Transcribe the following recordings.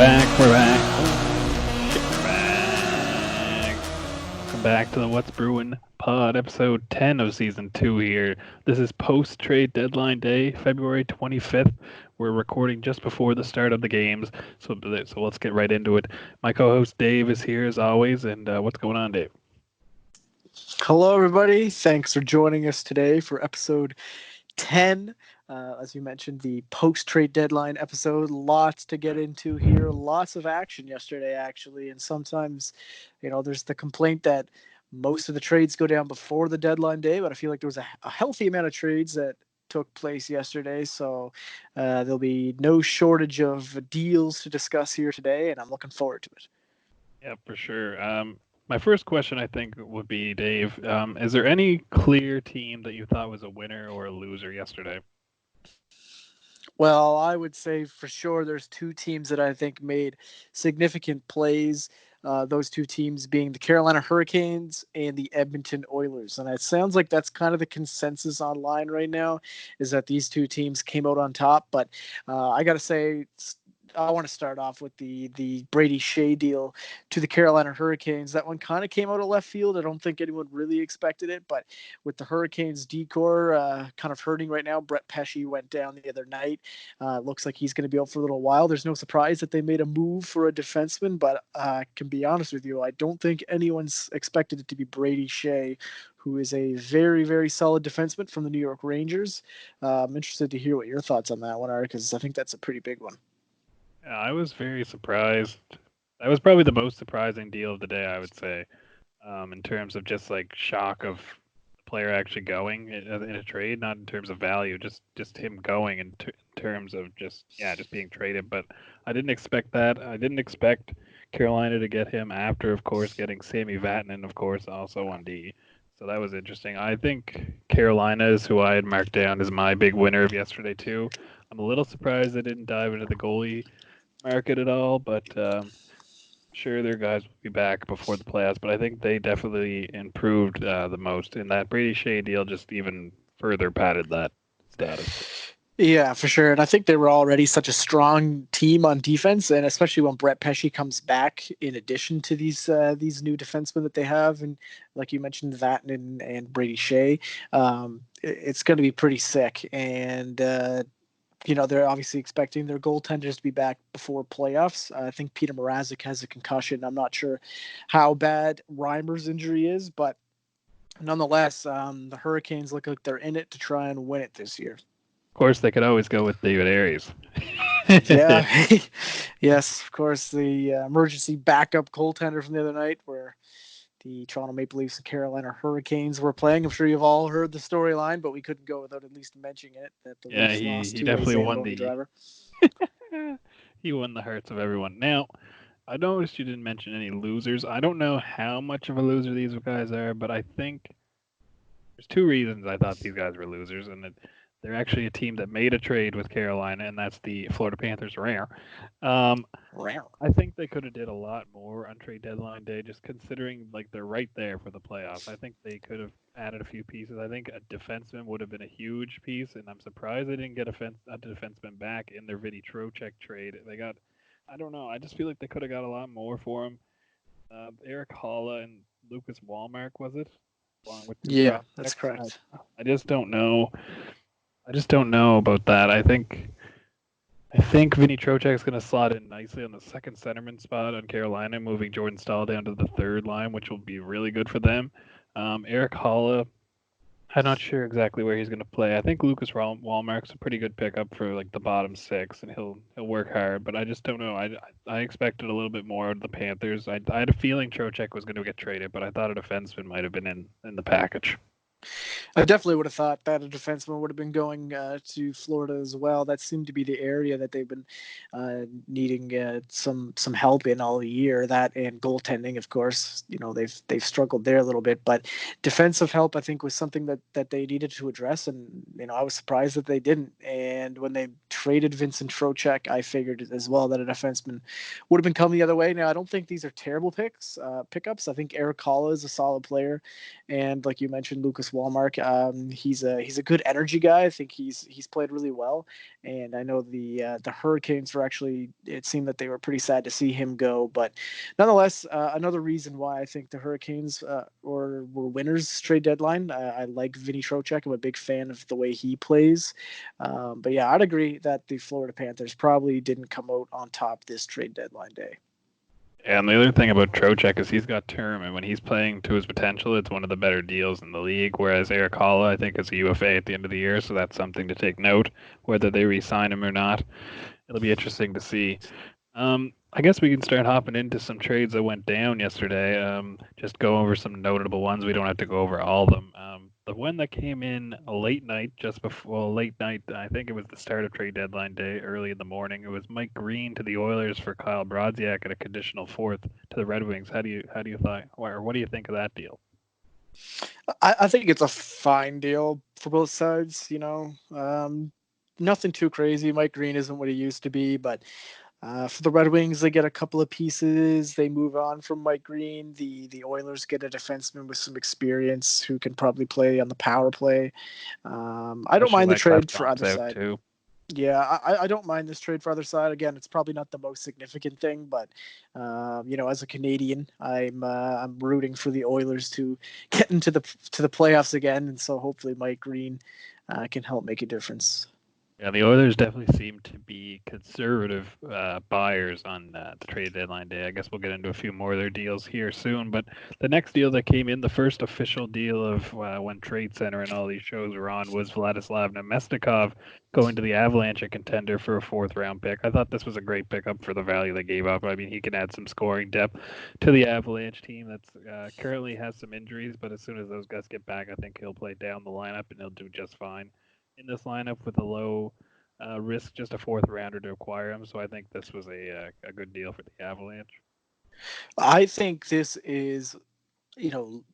back. We're back. Welcome back to the What's Bruin pod, episode 10 of season 2 here. This is post-trade deadline day, February 25th. We're recording just before the start of the games, so let's get right into it. My co-host Dave is here as always, and what's going on, Dave? Hello, everybody. Thanks for joining us today for episode 10. As you mentioned, the post-trade deadline episode. Lots to get into here. Lots of action yesterday, actually. And sometimes, there's the complaint that most of the trades go down before the deadline day, but I feel like there was a healthy amount of trades that took place yesterday. So there'll be no shortage of deals to discuss here today, and I'm looking forward to it. Yeah, for sure. My first question, I think, would be, Dave, is there any clear team that you thought was a winner or a loser yesterday? Well, I would say for sure there's two teams that I think made significant plays. Those two teams being the Carolina Hurricanes and the Edmonton Oilers. And it sounds like that's kind of the consensus online right now, is that these two teams came out on top. But I got to say, I want to start off with the Brady Shea deal to the Carolina Hurricanes. That one kind of came out of left field. I don't think anyone really expected it, but with the Hurricanes decor kind of hurting right now, Brett Pesce went down the other night. Looks like he's going to be out for a little while. There's no surprise that they made a move for a defenseman, but I can be honest with you, I don't think anyone's expected it to be Brady Shea, who is a very, very solid defenseman from the New York Rangers. I'm interested to hear what your thoughts on that one are, because I think that's a pretty big one. Yeah, I was very surprised. That was probably the most surprising deal of the day, I would say, in terms of just like shock of the player actually going in a trade, not in terms of value, just him going in terms of just being traded. But I didn't expect that. I didn't expect Carolina to get him after, of course, getting Sami Vatanen, of course, also on D. So that was interesting. I think Carolina is who I had marked down as my big winner of yesterday too. I'm a little surprised they didn't dive into the goalie market at all, but sure their guys will be back before the playoffs. But I think they definitely improved the most, and that Brady Shea deal just even further padded that status. Yeah, for sure. And I think they were already such a strong team on defense, and especially when Brett Pesce comes back, in addition to these new defensemen that they have, and like you mentioned, Vatanen and Brady Shea, it's going to be pretty sick. And they're obviously expecting their goaltenders to be back before playoffs. I think Peter Mrazek has a concussion. I'm not sure how bad Reimer's injury is, but nonetheless, the Hurricanes look like they're in it to try and win it this year. Of course, they could always go with David Ayres. Yeah, yes, of course, the emergency backup goaltender from the other night, where the Toronto Maple Leafs and Carolina Hurricanes were playing. I'm sure you've all heard the storyline, but we couldn't go without at least mentioning it, that the Yeah, Leafs lost he to a definitely won Zamboni the driver. he won the hearts of everyone. Now, I noticed you didn't mention any losers. I don't know how much of a loser these guys are, but I think there's two reasons I thought these guys were losers, and they're actually a team that made a trade with Carolina, and that's the Florida Panthers. Rare. I think they could have did a lot more on trade deadline day, just considering like they're right there for the playoffs. I think they could have added a few pieces. I think a defenseman would have been a huge piece, and I'm surprised they didn't get a defenseman back in their Vinny Trocheck trade. They got, I don't know. I just feel like they could have got a lot more for him. Eric Holla and Lucas Wallmark, was it? Along with two Yeah, that's prospects. correct. I just don't know. I just don't know about that. I think Vinny Trocheck is going to slot in nicely on the second centerman spot on Carolina, moving Jordan Stahl down to the third line, which will be really good for them. Eric Holla, I'm not sure exactly where he's going to play. I think Lucas Wallmark's a pretty good pickup for like the bottom six, and he'll work hard. But I just don't know. I expected a little bit more out of the Panthers. I had a feeling Trocheck was going to get traded, but I thought a defenseman might have been in the package. I definitely would have thought that a defenseman would have been going to Florida as well. That seemed to be the area that they've been needing some help in all year. That and goaltending, of course. They've struggled there a little bit, but defensive help I think was something that they needed to address. And I was surprised that they didn't. And when they traded Vincent Trocheck, I figured as well that a defenseman would have been coming the other way. Now I don't think these are terrible pickups. I think Eric Holla is a solid player, and like you mentioned, Lucas Wallmark. He's a good energy guy. I think he's played really well, and I know the Hurricanes were actually. It seemed that they were pretty sad to see him go, but nonetheless, another reason why I think the Hurricanes were winners trade deadline. I like Vinny Trocheck. I'm a big fan of the way he plays. But yeah, I'd agree that the Florida Panthers probably didn't come out on top this trade deadline day. And the other thing about Trocheck is he's got term, and when he's playing to his potential, it's one of the better deals in the league. Whereas Eric Holla, I think, is a UFA at the end of the year, so that's something to take note, whether they re-sign him or not. It'll be interesting to see. I guess we can start hopping into some trades that went down yesterday. Just go over some notable ones. We don't have to go over all of them. The one that came in a late night, just before late night, I think it was the start of trade deadline day, early in the morning. It was Mike Green to the Oilers for Kyle Brodziak and a conditional fourth to the Red Wings. How do you thought, or what do you think of that deal? I think it's a fine deal for both sides. Nothing too crazy. Mike Green isn't what he used to be, but for the Red Wings, they get a couple of pieces. They move on from Mike Green. The Oilers get a defenseman with some experience who can probably play on the power play. I don't Especially mind the when trade for Clefbaum's either out side. too. Yeah, I don't mind this trade for either side. Again, it's probably not the most significant thing, but as a Canadian, I'm rooting for the Oilers to get into the playoffs again, and so hopefully Mike Green can help make a difference. Yeah, the Oilers definitely seem to be conservative buyers on the trade deadline day. I guess we'll get into a few more of their deals here soon. But the next deal that came in, the first official deal of when Trade Center and all these shows were on, was Vladislav Nemestikov going to the Avalanche, a contender for a fourth round pick. I thought this was a great pickup for the value they gave up. I mean, he can add some scoring depth to the Avalanche team that's currently has some injuries, but as soon as those guys get back, I think he'll play down the lineup and he'll do just fine in this lineup with a low risk, just a fourth rounder to acquire him. So I think this was a good deal for the Avalanche. I think this is,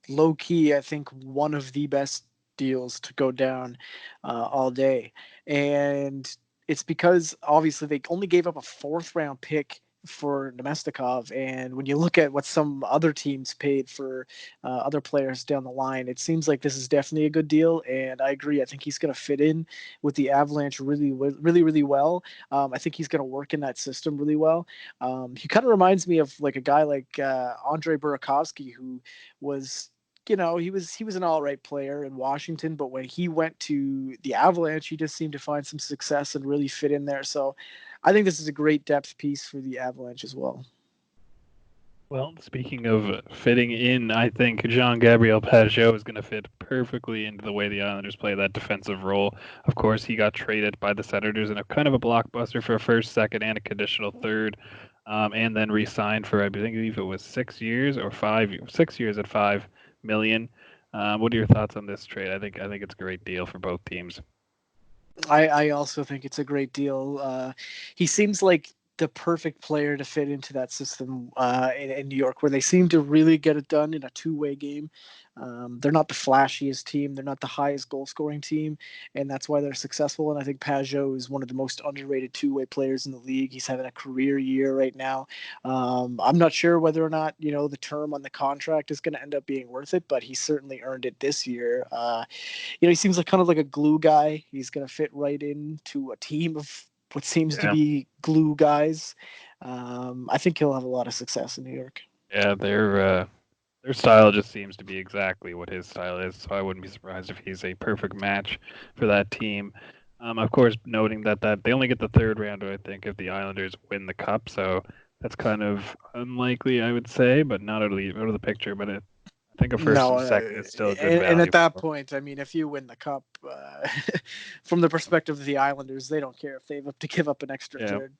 low key. I think one of the best deals to go down all day, and it's because obviously they only gave up a fourth round pick for Nemestikov, and when you look at what some other teams paid for other players down the line, it seems like this is definitely a good deal. And I agree. I think he's going to fit in with the Avalanche really, really, really well. I think he's going to work in that system really well. He kind of reminds me of like a guy like Andre Burakovsky, who was he was an all right player in Washington, but when he went to the Avalanche, he just seemed to find some success and really fit in there. So I think this is a great depth piece for the Avalanche as well. Well, speaking of fitting in, I think Jean Gabriel Pageau is going to fit perfectly into the way the Islanders play that defensive role. Of course, he got traded by the Senators in a kind of a blockbuster for a first, second, and a conditional third, and then re-signed for I believe it was 6 years or 6 years at $5 million. What are your thoughts on this trade? I think it's a great deal for both teams. I also think it's a great deal. He seems like the perfect player to fit into that system in New York, where they seem to really get it done in a two-way game. They're not the flashiest team, they're not the highest goal-scoring team, and that's why they're successful. And I think Pageau is one of the most underrated two-way players in the league. He's having a career year right now. I'm not sure whether or not the term on the contract is going to end up being worth it, but he certainly earned it this year. He seems like kind of like a glue guy. He's going to fit right into a team of what seems to Yeah. be glue guys. I think he'll have a lot of success in New York. Yeah, their style just seems to be exactly what his style is, so I wouldn't be surprised if he's a perfect match for that team. Of course, noting that they only get the third round, I think, if the Islanders win the cup, so that's kind of unlikely, I would say, but not out of the picture. But I think a first No, and second is still a good and value at that for point, I mean, if you win the cup, from the perspective of the Islanders, they don't care if they have to give up an extra them. Yeah. third.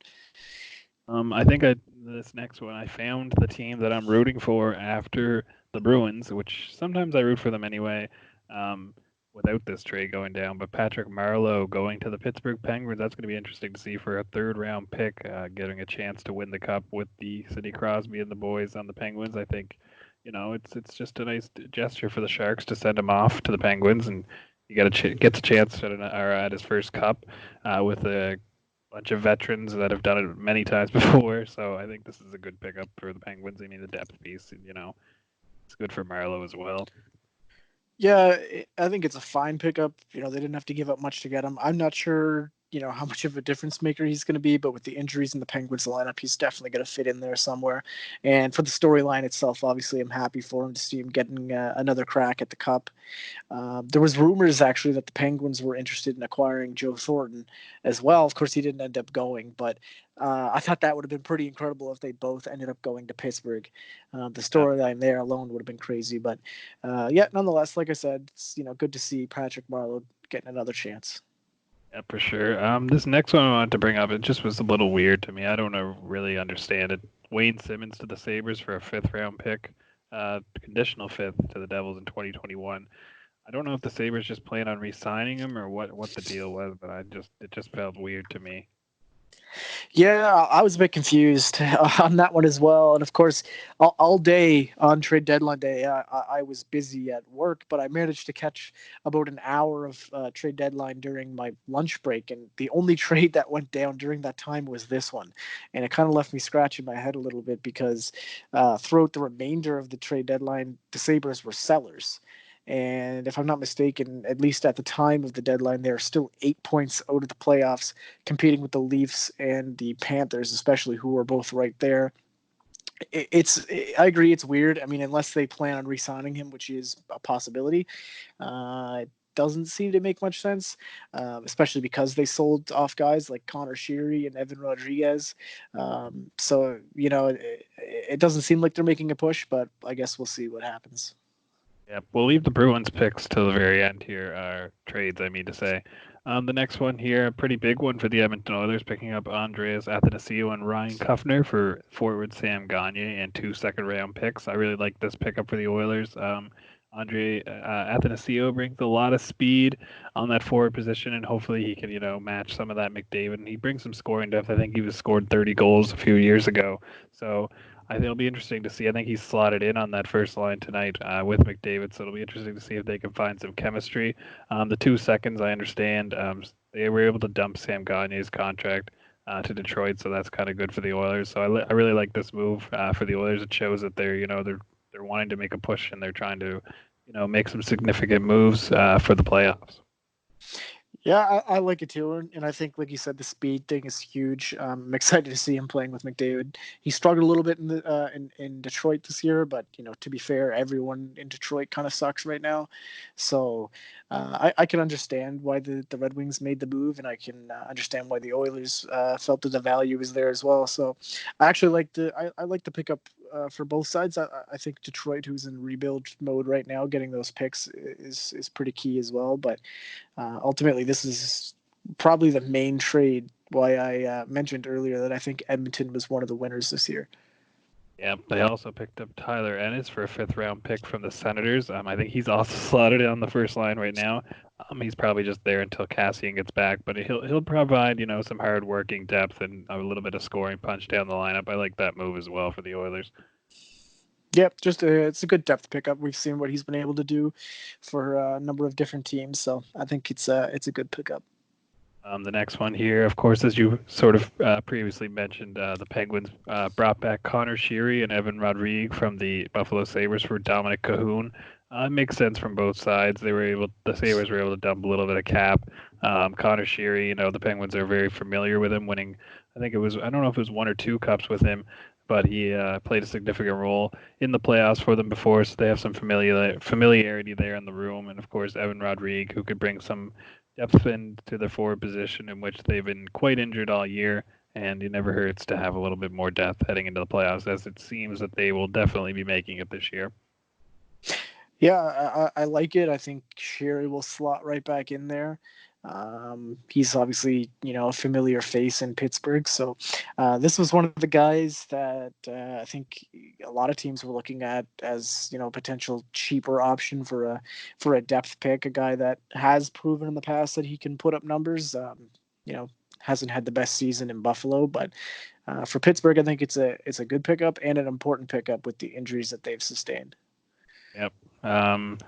I think this next one I found the team that I'm rooting for after the Bruins, which sometimes I root for them anyway. Um, Without this trade going down, but Patrick Marleau going to the Pittsburgh Penguins, that's going to be interesting to see for a third round pick, getting a chance to win the cup with the Sidney Crosby and the boys on the Penguins. I think, it's just a nice gesture for the Sharks to send him off to the Penguins, and you gets a chance at his first cup with a bunch of veterans that have done it many times before. So I think this is a good pickup for the Penguins. I mean, the depth piece, and it's good for Marlowe as well. Yeah, I think it's a fine pickup. You know, they didn't have to give up much to get him. I'm not sure, how much of a difference maker he's going to be, but with the injuries in the Penguins lineup, he's definitely going to fit in there somewhere. And for the storyline itself, obviously, I'm happy for him to see him getting another crack at the cup. There was rumors actually that the Penguins were interested in acquiring Joe Thornton as well. Of course, he didn't end up going, but I thought that would have been pretty incredible if they both ended up going to Pittsburgh. The Yeah, storyline there alone would have been crazy, but yeah, nonetheless, like I said, it's good to see Patrick Marleau getting another chance. yeah, for sure. This next one I wanted to bring up, it just was a little weird to me. I don't know, really understand it. Wayne Simmons to the Sabres for a fifth round pick, conditional fifth to the Devils in 2021. I don't know if the Sabres just plan on re-signing him or what the deal was, but it just felt weird to me. Yeah, I was a bit confused on that one as well. And of course, all day on trade deadline day, I was busy at work, but I managed to catch about an hour of trade deadline during my lunch break. And the only trade that went down during that time was this one. And it kind of left me scratching my head a little bit because throughout the remainder of the trade deadline, the Sabres were sellers. And if I'm not mistaken, at least at the time of the deadline, they're still 8 points out of the playoffs, competing with the Leafs and the Panthers, especially, who are both right there. I agree, it's weird. I mean, unless they plan on re-signing him, which is a possibility, it doesn't seem to make much sense, especially because they sold off guys like Connor Sheary and Evan Rodriguez. So it doesn't seem like they're making a push, but I guess we'll see what happens. Yeah, we'll leave the Bruins picks till the very end here, trades, I mean to say. The next one here, a pretty big one for the Edmonton Oilers, picking up Andreas Athanasiou and Ryan Kuffner for forward Sam Gagne and 2 second-round picks. I really like this pickup for the Oilers. Andre Athanasiou brings a lot of speed on that forward position, and hopefully he can, match some of that McDavid. And he brings some scoring depth. I think he was scored 30 goals a few years ago. So I think it'll be interesting to see. I think he's slotted in on that first line tonight with McDavid, so it'll be interesting to see if they can find some chemistry. The 2 seconds, I understand, they were able to dump Sam Gagne's contract to Detroit, so that's kind of good for the Oilers. So I really like this move for the Oilers. It shows that they're wanting to make a push and they're trying to make some significant moves for the playoffs. Yeah, I like it too, and I think, like you said, the speed thing is huge. I'm excited to see him playing with McDavid. He struggled a little bit in Detroit this year, but to be fair, everyone in Detroit kind of sucks right now. So I can understand why the Red Wings made the move, and I can understand why the Oilers felt that the value was there as well. So I actually I like the pickup for both sides. I think Detroit, who's in rebuild mode right now, getting those picks is pretty key as well. But ultimately, this is probably the main trade why I mentioned earlier that I think Edmonton was one of the winners this year. Yeah, they also picked up Tyler Ennis for a fifth-round pick from the Senators. I think he's also slotted in on the first line right now. He's probably just there until Cassian gets back, but he'll provide some hard-working depth and a little bit of scoring punch down the lineup. I like that move as well for the Oilers. Yep, it's a good depth pickup. We've seen what he's been able to do for a number of different teams, so I think it's a good pickup. The next one here, of course, as you sort of previously mentioned, the Penguins brought back Connor Sheary and Evan Rodrigue from the Buffalo Sabres for Dominic Cahoon. It makes sense from both sides. The Sabres were able to dump a little bit of cap. Connor Sheary, the Penguins are very familiar with him, winning. I don't know if it was 1 or 2 cups with him, but he played a significant role in the playoffs for them before, so they have some familiarity there in the room. And of course, Evan Rodrigue, who could bring some depth into the forward position in which they've been quite injured all year, and it never hurts to have a little bit more depth heading into the playoffs, as it seems that they will definitely be making it this year. Yeah, I like it. I think Sherry will slot right back in there. He's obviously, a familiar face in Pittsburgh. So this was one of the guys that I think a lot of teams were looking at as, potential cheaper option for a depth pick, a guy that has proven in the past that he can put up numbers. You know, hasn't had the best season in Buffalo, but for Pittsburgh, I think it's a good pickup and an important pickup with the injuries that they've sustained. Yep. Um,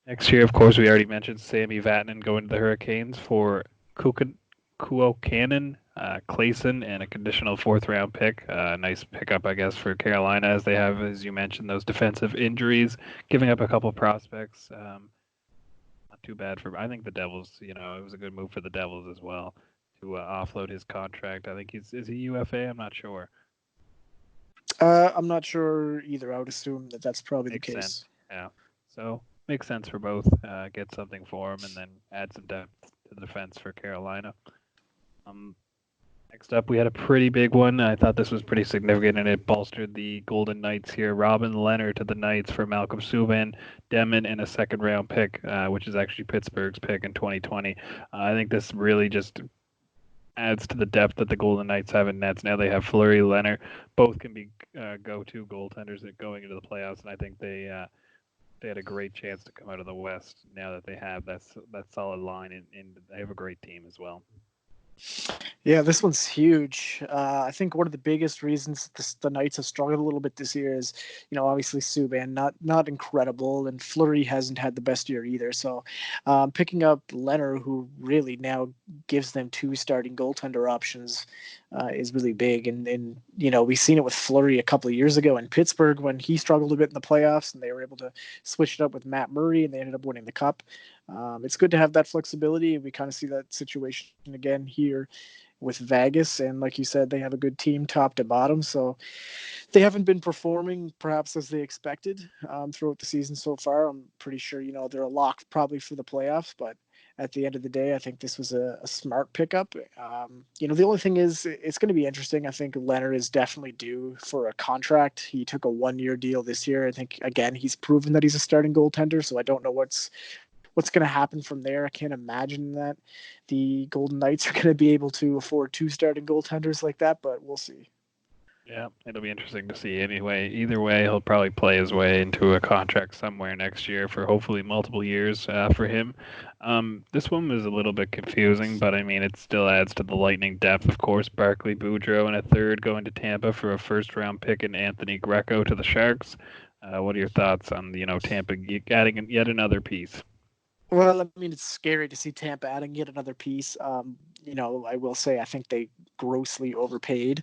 Next year, of course, we already mentioned Sammy Vatanen going to the Hurricanes for Kuokkanen, Clayson, and a conditional fourth-round pick. Nice pickup, I guess, for Carolina, as they have, as you mentioned, those defensive injuries, giving up a couple prospects. not too bad for. I think the Devils. It was a good move for the Devils as well to offload his contract. I think is he UFA? I'm not sure. I'm not sure either. I would assume that that's probably the Makes sense. case. Yeah. So makes sense for both. Get something for him and then add some depth to the defense for Carolina. Um, Next up, we had a pretty big one. I thought this was pretty significant, and it bolstered the Golden Knights here. Robin Leonard to the Knights for Malcolm Subban, Demon, and a second-round pick, which is actually Pittsburgh's pick in 2020. I think this really just adds to the depth that the Golden Knights have in nets. Now they have Fleury, Leonard. Both can be go-to goaltenders going into the playoffs, and I think they had a great chance to come out of the West now that they have that solid line, and they have a great team as well. Yeah, this one's huge. I think one of the biggest reasons the Knights have struggled a little bit this year is, obviously Subban not incredible, and Fleury hasn't had the best year either. So, picking up Leonard, who really now gives them two starting goaltender options, is really big. And we've seen it with Fleury a couple of years ago in Pittsburgh when he struggled a bit in the playoffs, and they were able to switch it up with Matt Murray, and they ended up winning the cup. It's good to have that flexibility. We kind of see that situation again here with Vegas. And like you said, they have a good team top to bottom. So they haven't been performing perhaps as they expected throughout the season so far. I'm pretty sure, they're a lock probably for the playoffs. But at the end of the day, I think this was a smart pickup. The only thing is, it's going to be interesting. I think Leonard is definitely due for a contract. He took a 1-year deal this year. I think, again, he's proven that he's a starting goaltender. So I don't know what's going to happen from there. I can't imagine that the Golden Knights are going to be able to afford two starting goaltenders like that, but we'll see. Yeah, it'll be interesting to see. Anyway, either way, he'll probably play his way into a contract somewhere next year for hopefully multiple years for him. This one was a little bit confusing, but I mean, it still adds to the Lightning depth. Of course, Barkley, Boudreau, and a third going to Tampa for a first-round pick, and Anthony Greco to the Sharks. What are your thoughts on Tampa adding yet another piece? Well, I mean, it's scary to see Tampa adding yet another piece. I will say I think they grossly overpaid.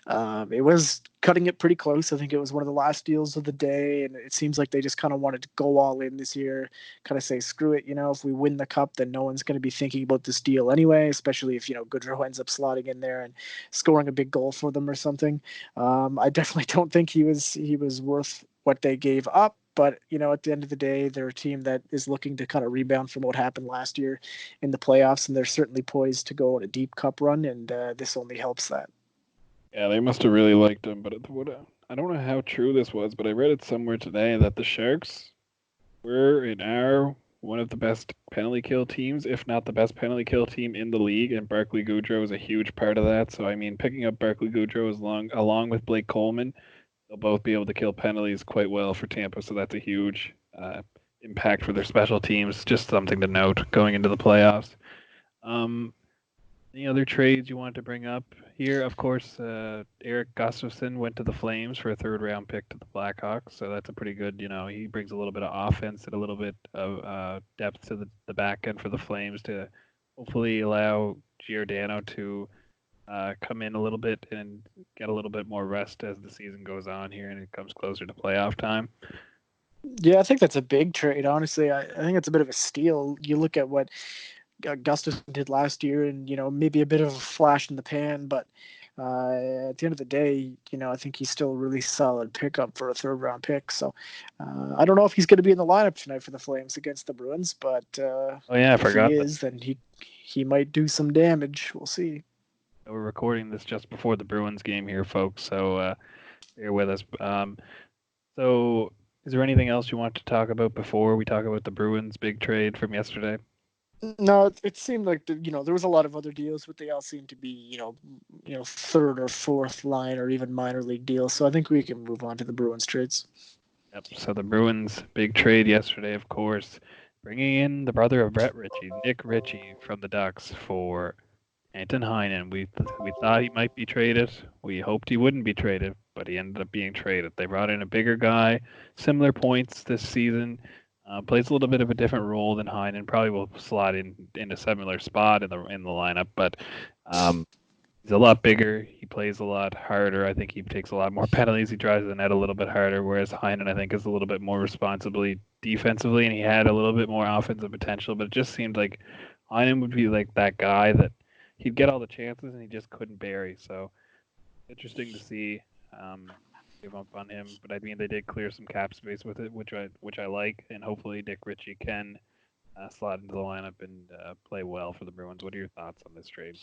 It was cutting it pretty close. I think it was one of the last deals of the day, and it seems like they just kind of wanted to go all in this year, kind of say, screw it. If we win the cup, then no one's going to be thinking about this deal anyway, especially if, Goodrow ends up slotting in there and scoring a big goal for them or something. I definitely don't think he was worth what they gave up. But, at the end of the day, they're a team that is looking to kind of rebound from what happened last year in the playoffs, and they're certainly poised to go on a deep cup run, and this only helps that. Yeah, they must have really liked him, but I don't know how true this was, but I read it somewhere today that the Sharks were in our one of the best penalty kill teams, if not the best penalty kill team in the league, and Barkley Goodrow is a huge part of that. So I mean, picking up Barkley Goodrow along with Blake Coleman, they'll both be able to kill penalties quite well for Tampa. So that's a huge impact for their special teams. Just something to note going into the playoffs. Um, any other trades you wanted to bring up here? Of course, Eric Gustafson went to the Flames for a third-round pick to the Blackhawks, so that's a pretty good. He brings a little bit of offense and a little bit of depth to the back end for the Flames to hopefully allow Giordano to come in a little bit and get a little bit more rest as the season goes on here and it comes closer to playoff time. Yeah, I think that's a big trade. Honestly, I think it's a bit of a steal. You look at what Gustafson did last year, and maybe a bit of a flash in the pan, but at the end of the day, I think he's still a really solid pickup for a third-round pick. So I don't know if he's going to be in the lineup tonight for the Flames against the Bruins, but Oh yeah, I if he forgot that. is, then he might do some damage. We'll see. We're recording this just before the Bruins game here, folks. So bear with us. So, is there anything else you want to talk about before we talk about the Bruins' big trade from yesterday? No, it seemed like there was a lot of other deals, but they all seemed to be third or fourth line or even minor league deals. So I think we can move on to the Bruins trades. Yep. So the Bruins' big trade yesterday, of course, bringing in the brother of Brett Ritchie, Nick Ritchie, from the Ducks for Anton Heinen. We thought he might be traded. We hoped he wouldn't be traded, but he ended up being traded. They brought in a bigger guy, similar points this season. Plays a little bit of a different role than Heinen. Probably will slot in a similar spot in the lineup, but He's a lot bigger. He plays a lot harder. I think he takes a lot more penalties. He drives the net a little bit harder, whereas Heinen, I think, is a little bit more responsibly defensively, and he had a little bit more offensive potential. But it just seemed like Heinen would be like that guy that he'd get all the chances and he just couldn't bury. So interesting to see. Give up on him, but I mean they did clear some cap space with it, which I like, and hopefully Nick Ritchie can slot into the lineup and play well for the Bruins. What are your thoughts on this trade?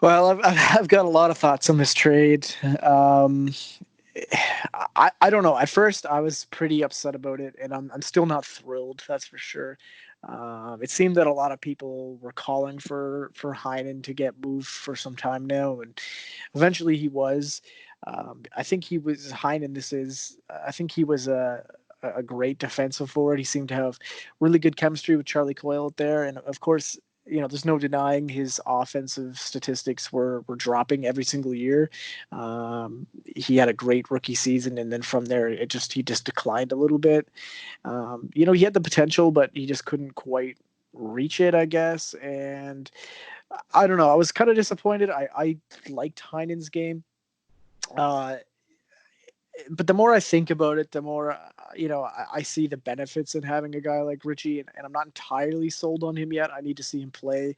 Well, I've got a lot of thoughts on this trade. I don't know. At first, I was pretty upset about it, and I'm still not thrilled. That's for sure. It seemed that a lot of people were calling for Heinen to get moved for some time now, and eventually he was. I think he was Heinen. I think he was a great defensive forward. He seemed to have really good chemistry with Charlie Coyle out there, and of course, there's no denying his offensive statistics were dropping every single year. He had a great rookie season, and then from there, he just declined a little bit. He had the potential, but he just couldn't quite reach it, I guess. And I don't know. I was kind of disappointed. I liked Heinen's game. Uh, but the more I think about it, the more I see the benefits in having a guy like Ritchie, and I'm not entirely sold on him yet. I need to see him play.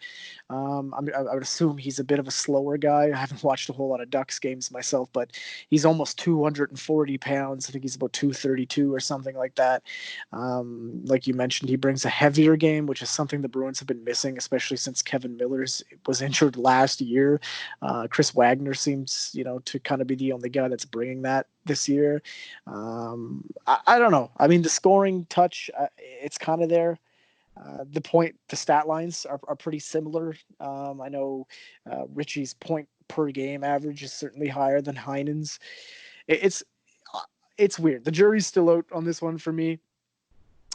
I would assume he's a bit of a slower guy. I haven't watched a whole lot of Ducks games myself, but he's almost 240 pounds. I think he's about 232 or something like that. Like you mentioned, he brings a heavier game, which is something the Bruins have been missing, especially since Kevin Miller was injured last year. Chris Wagner seems, to kind of be the only guy that's bringing that this year. I don't know. I mean, the scoring touch, it's kind of there. The stat lines are pretty similar. I know Richie's point per game average is certainly higher than Heinen's. It's it's weird. The jury's still out on this one for me.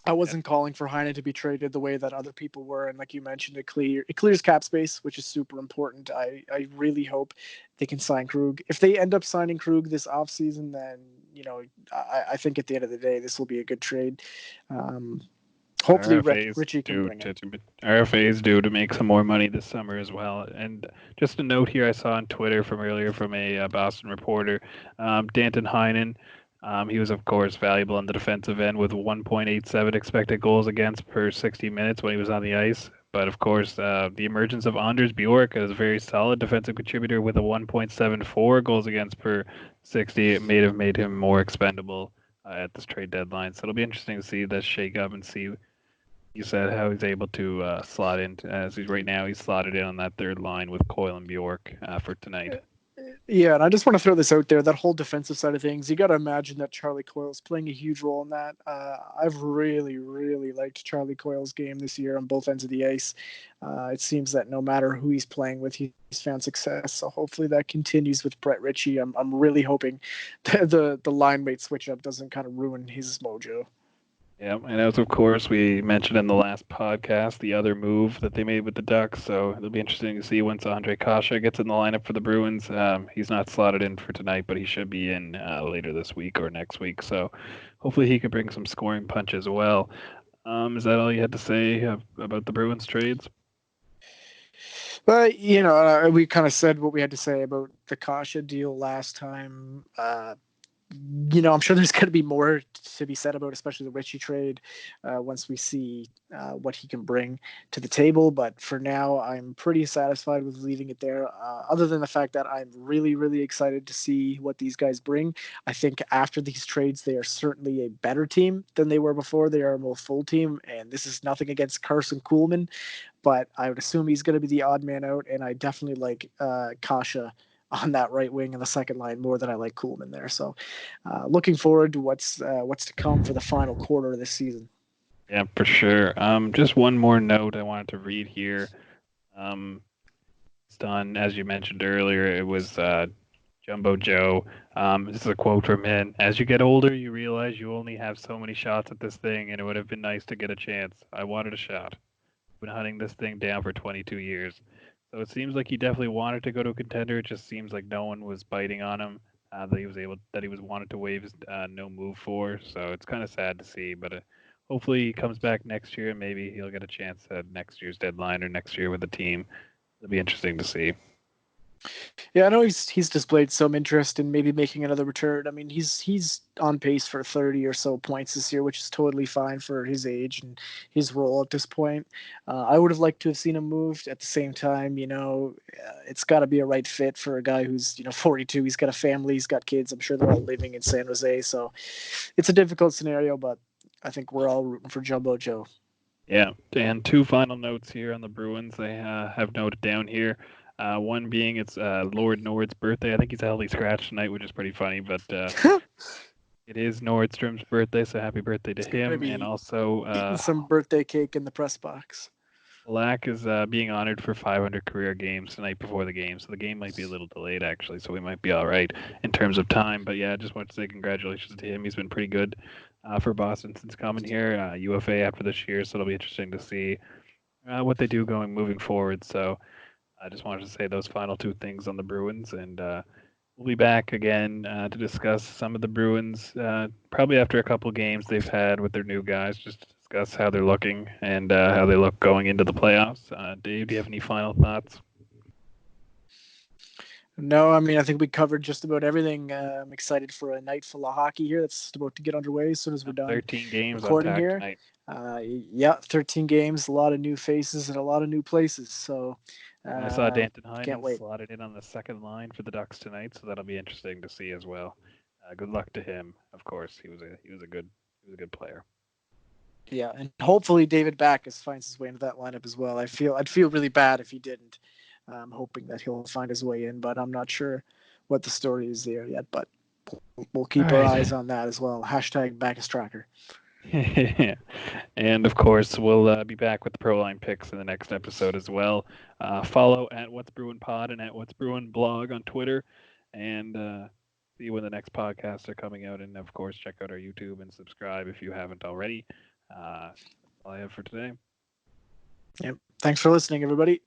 I Yeah, wasn't calling for Heinen to be traded the way that other people were, and like you mentioned, it clears cap space, which is super important. I really hope they can sign Krug. If they end up signing Krug this offseason, then I think at the end of the day, this will be a good trade. Um, Hopefully, RFA's Richie can due bring it. to RFA's due to make some more money this summer as well. And just a note here, I saw on Twitter from earlier from a Boston reporter, Danton Heinen. He was of course valuable on the defensive end with 1.87 expected goals against per 60 minutes when he was on the ice. But of course, the emergence of Anders Bjork as a very solid defensive contributor with a 1.74 goals against per 60, it may have made him more expendable at this trade deadline. So it'll be interesting to see this shake up and see you said how he's able to slot in as he's right now. He's slotted in on that third line with Coyle and Bjork for tonight. Yeah, and I just want to throw this out there. That whole defensive side of things, you got to imagine that Charlie Coyle's playing a huge role in that. I've really, really liked Charlie Coyle's game this year on both ends of the ice. It seems that no matter who he's playing with, he's found success. So hopefully that continues with Brett Ritchie. I'm really hoping the line mate switch up doesn't kind of ruin his mojo. Yeah, and as of course we mentioned in the last podcast, the other move that they made with the Ducks. So it'll be interesting to see once Andre Kasha gets in the lineup for the Bruins. He's not slotted in for tonight, but he should be in later this week or next week. So hopefully he can bring some scoring punch as well. Is that all you had to say about the Bruins trades? But we kind of said what we had to say about the Kasha deal last time. I'm sure there's going to be more to be said about, especially the Ritchie trade, once we see what he can bring to the table. But for now, I'm pretty satisfied with leaving it there. Other than the fact that I'm really, really excited to see what these guys bring. I think after these trades, they are certainly a better team than they were before. They are a more full team, and this is nothing against Carson Kuhlman, but I would assume he's going to be the odd man out, and I definitely like Kasha on that right wing in the second line more than I like Kuhlman there. So, looking forward to what's to come for the final quarter of this season. Yeah, for sure. Just one more note I wanted to read here. Um, it's done as you mentioned earlier. It was Jumbo Joe. This is a quote from him. As you get older, you realize you only have so many shots at this thing, and it would have been nice to get a chance. I wanted a shot. I've been hunting this thing down for 22 years. So it seems like he definitely wanted to go to a contender. It just seems like no one was biting on him. That he was wanted to waive his no move for. So it's kind of sad to see, but hopefully he comes back next year and maybe he'll get a chance at next year's deadline or next year with the team. It'll be interesting to see. Yeah, I know he's displayed some interest in maybe making another return. I mean, he's on pace for 30 or so points this year, which is totally fine for his age and his role at this point. I would have liked to have seen him moved. At the same time, it's got to be a right fit for a guy who's 42. He's got a family, he's got kids. I'm sure they're all living in San Jose, so it's a difficult scenario. But I think we're all rooting for Jumbo Joe. Yeah, and two final notes here on the Bruins. They have noted down here. One being it's Lord Nord's birthday. I think he's a healthy scratch tonight, which is pretty funny. But it is Nordstrom's birthday, so happy birthday to He's going to him. And be also, eating some birthday cake in the press box. Black is being honored for 500 career games the night before the game, so the game might be a little delayed actually, so we might be all right in terms of time. But yeah, I just want to say congratulations to him. He's been pretty good for Boston since coming here. UFA after this year, so it'll be interesting to see what they do moving forward. So I just wanted to say those final two things on the Bruins, and we'll be back again to discuss some of the Bruins probably after a couple games they've had with their new guys, just to discuss how they're looking and how they look going into the playoffs. Dave, do you have any final thoughts? No, I mean, I think we covered just about everything. I'm excited for a night full of hockey here that's about to get underway as soon as we're done 13 games on recording tap here. tonight. Yeah, 13 games, a lot of new faces and a lot of new places. So And I saw Danton can't Hyman wait. slotted in on the second line for the Ducks tonight, so that'll be interesting to see as well. Good luck to him. Of course, he was a good player. Yeah, and hopefully David Backus finds his way into that lineup as well. I'd feel really bad if he didn't. I'm hoping that he'll find his way in, but I'm not sure what the story is there yet. But we'll All keep our right. eyes on that as well. Hashtag Backus Tracker. And of course, we'll be back with the Pro Line picks in the next episode as well. Follow at What's Bruin Pod and at What's Bruin Blog on Twitter, and see when the next podcasts are coming out. And of course, check out our YouTube and subscribe if you haven't already. That's all I have for today. Yep. Thanks for listening, everybody.